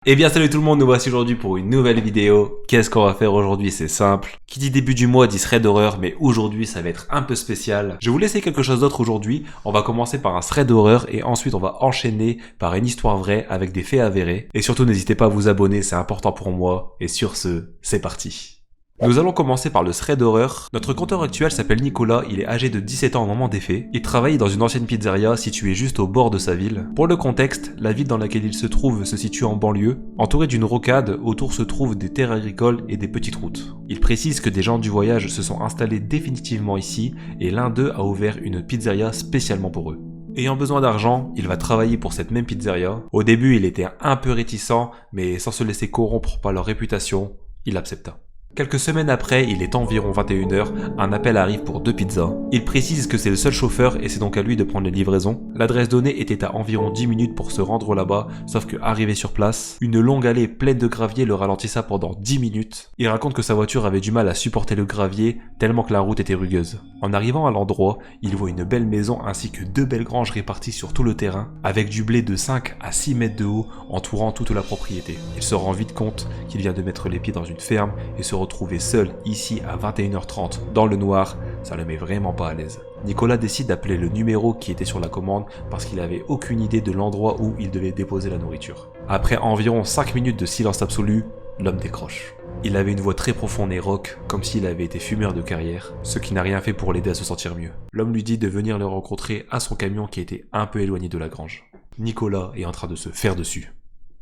Eh bien salut tout le monde, nous voici aujourd'hui pour une nouvelle vidéo. Qu'est-ce qu'on va faire aujourd'hui? C'est simple. Qui dit début du mois dit thread d'horreur, mais aujourd'hui ça va être un peu spécial. Je vais vous laisser quelque chose d'autre aujourd'hui. On va commencer par un thread d'horreur et ensuite on va enchaîner par une histoire vraie avec des faits avérés. Et surtout n'hésitez pas à vous abonner, c'est important pour moi. Et sur ce, c'est parti. Nous allons commencer par le thread d'horreur. Notre conteur actuel s'appelle Nicolas, il est âgé de 17 ans au moment des faits. Il travaille dans une ancienne pizzeria située juste au bord de sa ville. Pour le contexte, la ville dans laquelle il se trouve se situe en banlieue. Entourée d'une rocade, autour se trouvent des terres agricoles et des petites routes. Il précise que des gens du voyage se sont installés définitivement ici et l'un d'eux a ouvert une pizzeria spécialement pour eux. Ayant besoin d'argent, il va travailler pour cette même pizzeria. Au début, il était un peu réticent, mais sans se laisser corrompre par leur réputation, il accepta. Quelques semaines après, il est environ 21h, un appel arrive pour 2 pizzas. Il précise que c'est le seul chauffeur et c'est donc à lui de prendre les livraisons. L'adresse donnée était à environ 10 minutes pour se rendre là-bas, sauf que arrivé sur place, une longue allée pleine de gravier le ralentissa pendant 10 minutes. Il raconte que sa voiture avait du mal à supporter le gravier tellement que la route était rugueuse. En arrivant à l'endroit, il voit une belle maison ainsi que 2 belles granges réparties sur tout le terrain, avec du blé de 5 à 6 mètres de haut entourant toute la propriété. Il se rend vite compte qu'il vient de mettre les pieds dans une ferme et se retrouver seul ici à 21h30 dans le noir, ça le met vraiment pas à l'aise. Nicolas décide d'appeler le numéro qui était sur la commande parce qu'il avait aucune idée de l'endroit où il devait déposer la nourriture. Après environ 5 minutes de silence absolu, l'homme décroche. Il avait une voix très profonde et rauque, comme s'il avait été fumeur de carrière, ce qui n'a rien fait pour l'aider à se sentir mieux. L'homme lui dit de venir le rencontrer à son camion qui était un peu éloigné de la grange. Nicolas est en train de se faire dessus.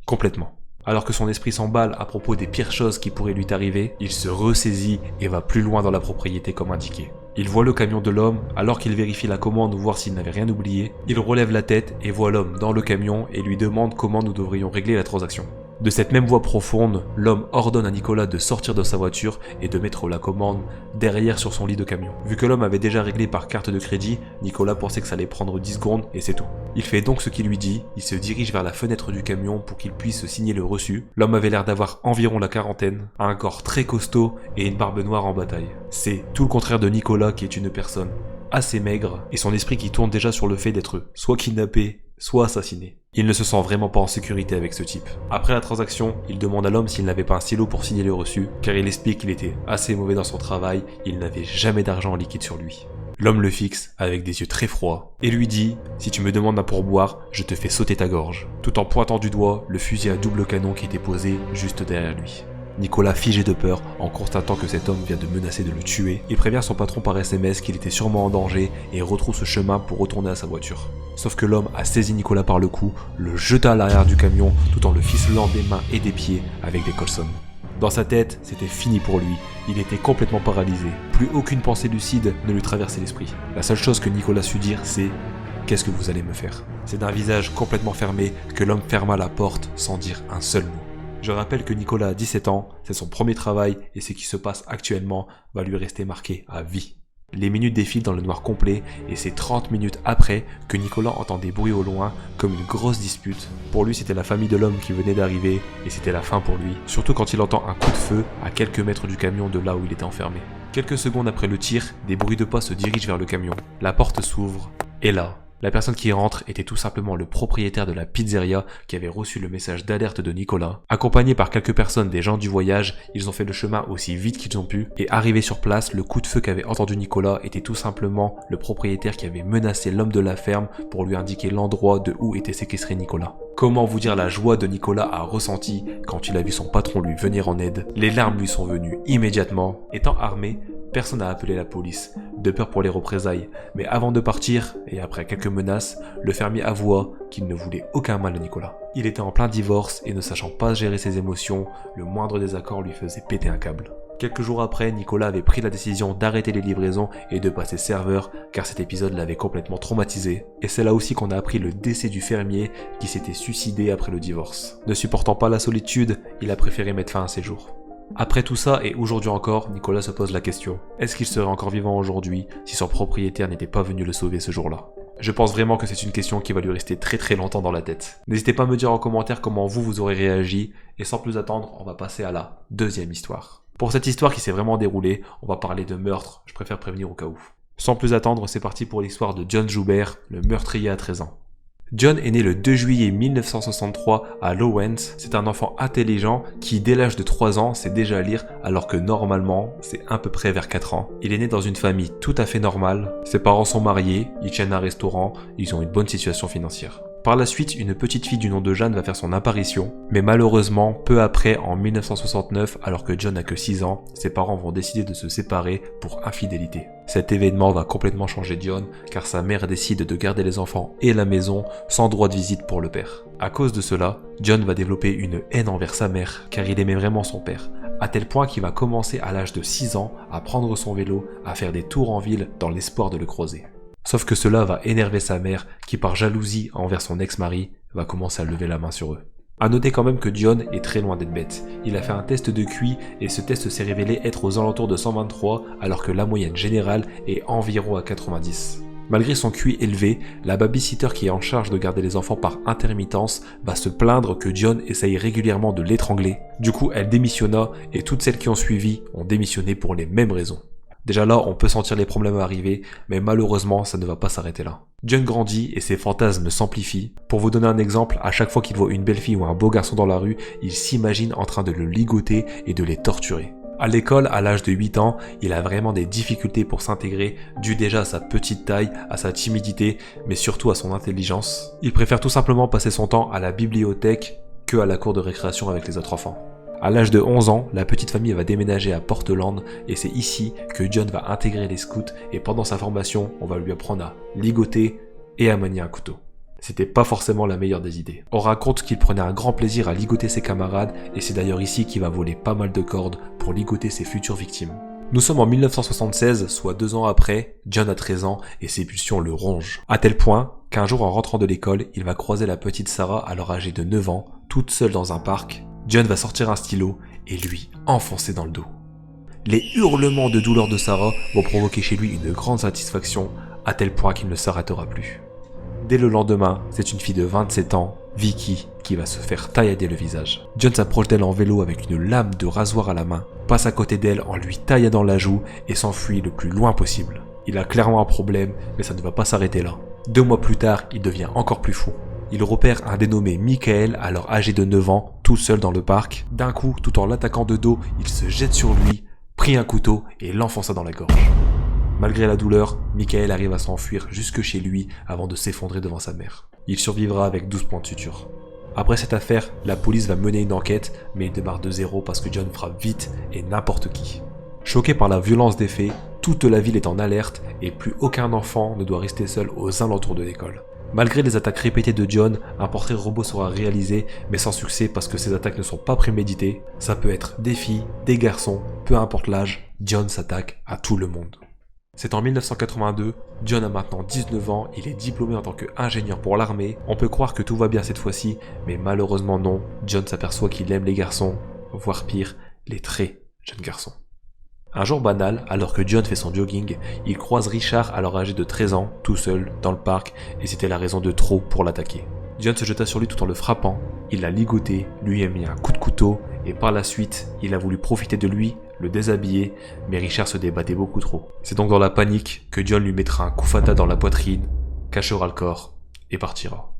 Complètement. Alors que son esprit s'emballe à propos des pires choses qui pourraient lui arriver, il se ressaisit et va plus loin dans la propriété comme indiqué. Il voit le camion de l'homme, alors qu'il vérifie la commande ou voir s'il n'avait rien oublié, il relève la tête et voit l'homme dans le camion et lui demande comment nous devrions régler la transaction. De cette même voix profonde, l'homme ordonne à Nicolas de sortir de sa voiture et de mettre la commande derrière sur son lit de camion. Vu que l'homme avait déjà réglé par carte de crédit, Nicolas pensait que ça allait prendre 10 secondes et c'est tout. Il fait donc ce qu'il lui dit, il se dirige vers la fenêtre du camion pour qu'il puisse signer le reçu. L'homme avait l'air d'avoir environ la quarantaine, a un corps très costaud et une barbe noire en bataille. C'est tout le contraire de Nicolas qui est une personne assez maigre et son esprit qui tourne déjà sur le fait d'être soit kidnappé, soit assassiné. Il ne se sent vraiment pas en sécurité avec ce type. Après la transaction, il demande à l'homme s'il n'avait pas un stylo pour signer le reçu, car il explique qu'il était assez mauvais dans son travail, il n'avait jamais d'argent en liquide sur lui. L'homme le fixe avec des yeux très froids et lui dit « Si tu me demandes un pourboire, je te fais sauter ta gorge », tout en pointant du doigt le fusil à double canon qui était posé juste derrière lui. Nicolas figé de peur en constatant que cet homme vient de menacer de le tuer. Il prévient son patron par SMS qu'il était sûrement en danger et retrousse ce chemin pour retourner à sa voiture. Sauf que l'homme a saisi Nicolas par le cou, le jeta à l'arrière du camion tout en le ficelant des mains et des pieds avec des colsons. Dans sa tête, c'était fini pour lui. Il était complètement paralysé. Plus aucune pensée lucide ne lui traversait l'esprit. La seule chose que Nicolas sut dire, c'est « Qu'est-ce que vous allez me faire ?» C'est d'un visage complètement fermé que l'homme ferma la porte sans dire un seul mot. Je rappelle que Nicolas a 17 ans, c'est son premier travail et ce qui se passe actuellement va lui rester marqué à vie. Les minutes défilent dans le noir complet et c'est 30 minutes après que Nicolas entend des bruits au loin comme une grosse dispute. Pour lui, c'était la famille de l'homme qui venait d'arriver et c'était la fin pour lui, surtout quand il entend un coup de feu à quelques mètres du camion de là où il était enfermé. Quelques secondes après le tir, des bruits de pas se dirigent vers le camion. La porte s'ouvre et là, la personne qui rentre était tout simplement le propriétaire de la pizzeria qui avait reçu le message d'alerte de Nicolas. Accompagné par quelques personnes des gens du voyage, ils ont fait le chemin aussi vite qu'ils ont pu et arrivé sur place, le coup de feu qu'avait entendu Nicolas était tout simplement le propriétaire qui avait menacé l'homme de la ferme pour lui indiquer l'endroit de où était séquestré Nicolas. Comment vous dire la joie de Nicolas a ressenti quand il a vu son patron lui venir en aide. Les larmes lui sont venues immédiatement. Étant armé, personne n'a appelé la police, de peur pour les représailles. Mais avant de partir, et après quelques menaces, le fermier avoua qu'il ne voulait aucun mal à Nicolas. Il était en plein divorce et ne sachant pas gérer ses émotions, le moindre désaccord lui faisait péter un câble. Quelques jours après, Nicolas avait pris la décision d'arrêter les livraisons et de passer serveur car cet épisode l'avait complètement traumatisé. Et c'est là aussi qu'on a appris le décès du fermier qui s'était suicidé après le divorce. Ne supportant pas la solitude, il a préféré mettre fin à ses jours. Après tout ça et aujourd'hui encore, Nicolas se pose la question, est-ce qu'il serait encore vivant aujourd'hui si son propriétaire n'était pas venu le sauver ce jour-là? Je pense vraiment que c'est une question qui va lui rester très longtemps dans la tête. N'hésitez pas à me dire en commentaire comment vous aurez réagi et sans plus attendre, on va passer à la deuxième histoire. Pour cette histoire qui s'est vraiment déroulée, on va parler de meurtre, je préfère prévenir au cas où. Sans plus attendre, c'est parti pour l'histoire de John Joubert, le meurtrier à 13 ans. John est né le 2 juillet 1963 à Lowens. C'est un enfant intelligent qui, dès l'âge de 3 ans, sait déjà lire alors que normalement, c'est à peu près vers 4 ans. Il est né dans une famille tout à fait normale. Ses parents sont mariés, ils tiennent un restaurant, ils ont une bonne situation financière. Par la suite, une petite fille du nom de Jeanne va faire son apparition, mais malheureusement, peu après, en 1969, alors que John n'a que 6 ans, ses parents vont décider de se séparer pour infidélité. Cet événement va complètement changer John, car sa mère décide de garder les enfants et la maison sans droit de visite pour le père. À cause de cela, John va développer une haine envers sa mère, car il aimait vraiment son père, à tel point qu'il va commencer à l'âge de 6 ans à prendre son vélo, à faire des tours en ville dans l'espoir de le croiser. Sauf que cela va énerver sa mère qui, par jalousie envers son ex-mari, va commencer à lever la main sur eux. A noter quand même que John est très loin d'être bête. Il a fait un test de QI et ce test s'est révélé être aux alentours de 123 alors que la moyenne générale est environ à 90. Malgré son QI élevé, la babysitter qui est en charge de garder les enfants par intermittence va se plaindre que John essaye régulièrement de l'étrangler. Du coup, elle démissionna et toutes celles qui ont suivi ont démissionné pour les mêmes raisons. Déjà là, on peut sentir les problèmes arriver, mais malheureusement, ça ne va pas s'arrêter là. John grandit et ses fantasmes s'amplifient. Pour vous donner un exemple, à chaque fois qu'il voit une belle fille ou un beau garçon dans la rue, il s'imagine en train de le ligoter et de les torturer. À l'école, à l'âge de 8 ans, il a vraiment des difficultés pour s'intégrer, dû déjà à sa petite taille, à sa timidité, mais surtout à son intelligence. Il préfère tout simplement passer son temps à la bibliothèque que à la cour de récréation avec les autres enfants. À l'âge de 11 ans, la petite famille va déménager à Portland et c'est ici que John va intégrer les scouts et pendant sa formation, on va lui apprendre à ligoter et à manier un couteau. C'était pas forcément la meilleure des idées. On raconte qu'il prenait un grand plaisir à ligoter ses camarades et c'est d'ailleurs ici qu'il va voler pas mal de cordes pour ligoter ses futures victimes. Nous sommes en 1976, soit 2 ans après, John a 13 ans et ses pulsions le rongent. À tel point qu'un jour en rentrant de l'école, il va croiser la petite Sarah alors âgée de 9 ans, toute seule dans un parc. John va sortir un stylo et lui enfoncer dans le dos. Les hurlements de douleur de Sarah vont provoquer chez lui une grande satisfaction, à tel point qu'il ne s'arrêtera plus. Dès le lendemain, c'est une fille de 27 ans, Vicky, qui va se faire taillader le visage. John s'approche d'elle en vélo avec une lame de rasoir à la main, passe à côté d'elle en lui taillant la joue et s'enfuit le plus loin possible. Il a clairement un problème, mais ça ne va pas s'arrêter là. 2 mois plus tard, il devient encore plus fou. Il repère un dénommé Michael, alors âgé de 9 ans, tout seul dans le parc. D'un coup, tout en l'attaquant de dos, il se jette sur lui, prit un couteau et l'enfonça dans la gorge. Malgré la douleur, Michael arrive à s'enfuir jusque chez lui avant de s'effondrer devant sa mère. Il survivra avec 12 points de suture. Après cette affaire, la police va mener une enquête, mais il démarre de zéro parce que John frappe vite et n'importe qui. Choqué par la violence des faits, toute la ville est en alerte et plus aucun enfant ne doit rester seul aux alentours de l'école. Malgré les attaques répétées de John, un portrait robot sera réalisé, mais sans succès parce que ces attaques ne sont pas préméditées. Ça peut être des filles, des garçons, peu importe l'âge, John s'attaque à tout le monde. C'est en 1982, John a maintenant 19 ans, il est diplômé en tant qu'ingénieur pour l'armée. On peut croire que tout va bien cette fois-ci, mais malheureusement non, John s'aperçoit qu'il aime les garçons, voire pire, les très jeunes garçons. Un jour banal, alors que John fait son jogging, il croise Richard alors âgé de 13 ans, tout seul, dans le parc, et c'était la raison de trop pour l'attaquer. John se jeta sur lui tout en le frappant, il l'a ligoté, lui a mis un coup de couteau, et par la suite, il a voulu profiter de lui, le déshabiller, mais Richard se débattait beaucoup trop. C'est donc dans la panique que John lui mettra un coup fatal dans la poitrine, cachera le corps, et partira.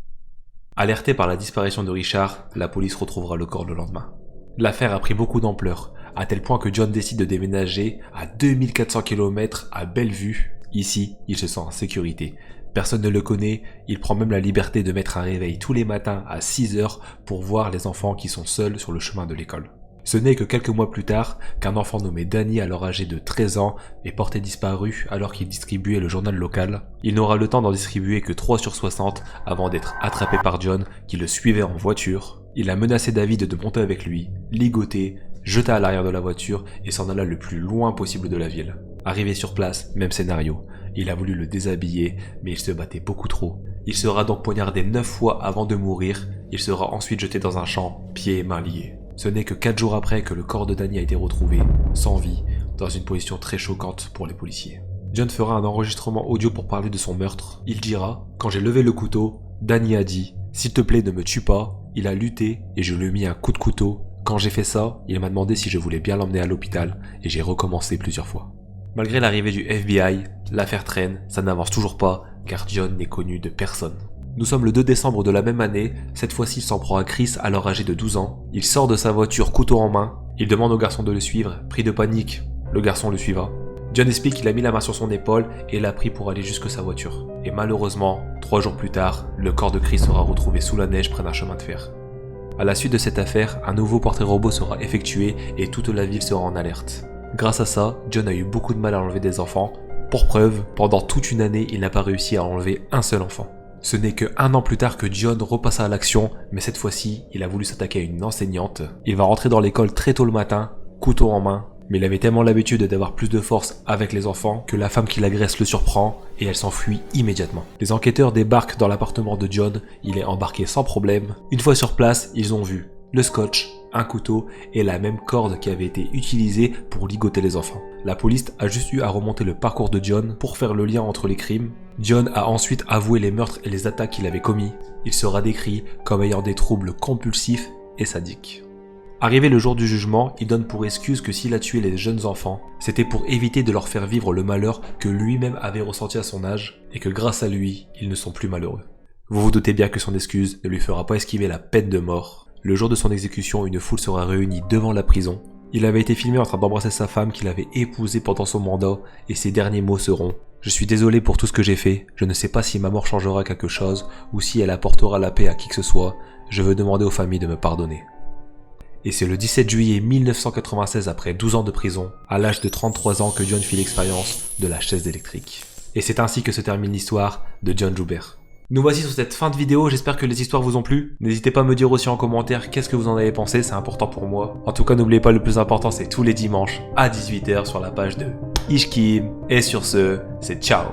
Alerté par la disparition de Richard, la police retrouvera le corps le lendemain. L'affaire a pris beaucoup d'ampleur, à tel point que John décide de déménager à 2400 km à Bellevue. Ici, il se sent en sécurité. Personne ne le connaît, il prend même la liberté de mettre un réveil tous les matins à 6h pour voir les enfants qui sont seuls sur le chemin de l'école. Ce n'est que quelques mois plus tard qu'un enfant nommé Danny, alors âgé de 13 ans, est porté disparu alors qu'il distribuait le journal local. Il n'aura le temps d'en distribuer que 3 sur 60 avant d'être attrapé par John qui le suivait en voiture. Il a menacé David de monter avec lui, ligoté, jeta à l'arrière de la voiture et s'en alla le plus loin possible de la ville. Arrivé sur place, même scénario. Il a voulu le déshabiller, mais il se battait beaucoup trop. Il sera donc poignardé 9 fois avant de mourir. Il sera ensuite jeté dans un champ, pieds et mains liés. Ce n'est que 4 jours après que le corps de Danny a été retrouvé, sans vie, dans une position très choquante pour les policiers. John fera un enregistrement audio pour parler de son meurtre. Il dira « Quand j'ai levé le couteau, Danny a dit « S'il te plaît, ne me tue pas ». Il a lutté et je lui ai mis un coup de couteau. Quand j'ai fait ça, il m'a demandé si je voulais bien l'emmener à l'hôpital et j'ai recommencé plusieurs fois. Malgré l'arrivée du FBI, l'affaire traîne, ça n'avance toujours pas car John n'est connu de personne. Nous sommes le 2 décembre de la même année, cette fois-ci il s'en prend à Chris alors âgé de 12 ans. Il sort de sa voiture couteau en main, il demande au garçon de le suivre, pris de panique, le garçon le suivra. John explique qu'il a mis la main sur son épaule et l'a pris pour aller jusque sa voiture. Et malheureusement, 3 jours plus tard, le corps de Chris sera retrouvé sous la neige près d'un chemin de fer. À la suite de cette affaire, un nouveau portrait robot sera effectué et toute la ville sera en alerte. Grâce à ça, John a eu beaucoup de mal à enlever des enfants. Pour preuve, pendant toute une année, il n'a pas réussi à enlever un seul enfant. Ce n'est que 1 an plus tard que John repassa à l'action, mais cette fois-ci, il a voulu s'attaquer à une enseignante. Il va rentrer dans l'école très tôt le matin, couteau en main, mais il avait tellement l'habitude d'avoir plus de force avec les enfants que la femme qui l'agresse le surprend et elle s'enfuit immédiatement. Les enquêteurs débarquent dans l'appartement de John, il est embarqué sans problème. Une fois sur place, ils ont vu le scotch, un couteau et la même corde qui avait été utilisée pour ligoter les enfants. La police a juste eu à remonter le parcours de John pour faire le lien entre les crimes. John a ensuite avoué les meurtres et les attaques qu'il avait commis. Il sera décrit comme ayant des troubles compulsifs et sadiques. Arrivé le jour du jugement, il donne pour excuse que s'il a tué les jeunes enfants, c'était pour éviter de leur faire vivre le malheur que lui-même avait ressenti à son âge et que grâce à lui, ils ne sont plus malheureux. Vous vous doutez bien que son excuse ne lui fera pas esquiver la peine de mort. Le jour de son exécution, une foule sera réunie devant la prison. Il avait été filmé en train d'embrasser sa femme qu'il avait épousée pendant son mandat et ses derniers mots seront « Je suis désolé pour tout ce que j'ai fait, je ne sais pas si ma mort changera quelque chose ou si elle apportera la paix à qui que ce soit, je veux demander aux familles de me pardonner. » Et c'est le 17 juillet 1996, après 12 ans de prison, à l'âge de 33 ans que John fit l'expérience de la chaise électrique. Et c'est ainsi que se termine l'histoire de John Joubert. Nous voici sur cette fin de vidéo, j'espère que les histoires vous ont plu. N'hésitez pas à me dire aussi en commentaire qu'est-ce que vous en avez pensé, c'est important pour moi. En tout cas, n'oubliez pas, le plus important, c'est tous les dimanches à 18 h sur la page de Ishkim. Et sur ce, c'est ciao.